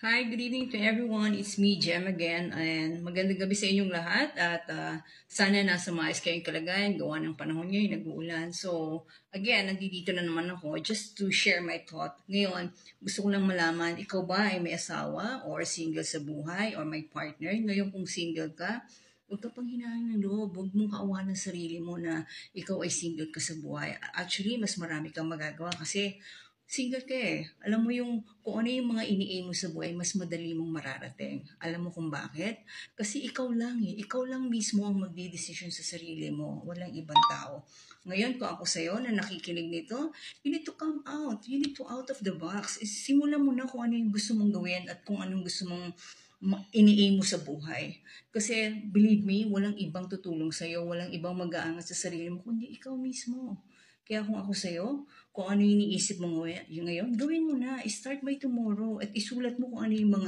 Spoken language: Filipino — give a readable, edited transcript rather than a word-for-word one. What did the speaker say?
Hi, good evening to everyone. It's me, Jem again. And magandang gabi sa inyong lahat. At sana nasa maayos kayong kalagayan. Gawa ng panahon ngayon, nag-uulan. So, again, nandito na naman ako just to share my thought. Ngayon, gusto ko lang malaman, ikaw ba ay may asawa or single sa buhay or may partner? Ngayon kung single ka, huwag ka pang hinahang ng loob. Huwag mong kaawa ng sarili mo na ikaw ay single ka sa buhay. Actually, mas marami kang magagawa kasi single ka eh. Alam mo yung kung ano yung mga ini-aim mo sa buhay, mas madali mong mararating. Alam mo kung bakit? Kasi ikaw lang eh. Ikaw lang mismo ang magdidesisyon sa sarili mo. Walang ibang tao. Ngayon, kung ako sa'yo na nakikinig nito, you need to come out. You need to out of the box. Simulan mo na kung ano yung gusto mong gawin at kung anong gusto mong ini-aim mo sa buhay. Kasi, believe me, walang ibang tutulong sa'yo, walang ibang mag-aangat sa sarili mo, kundi ikaw mismo. Kaya kung ako sa'yo, kung ano yung iniisip mo ngayon, gawin mo na. Start by tomorrow at isulat mo kung ano yung mga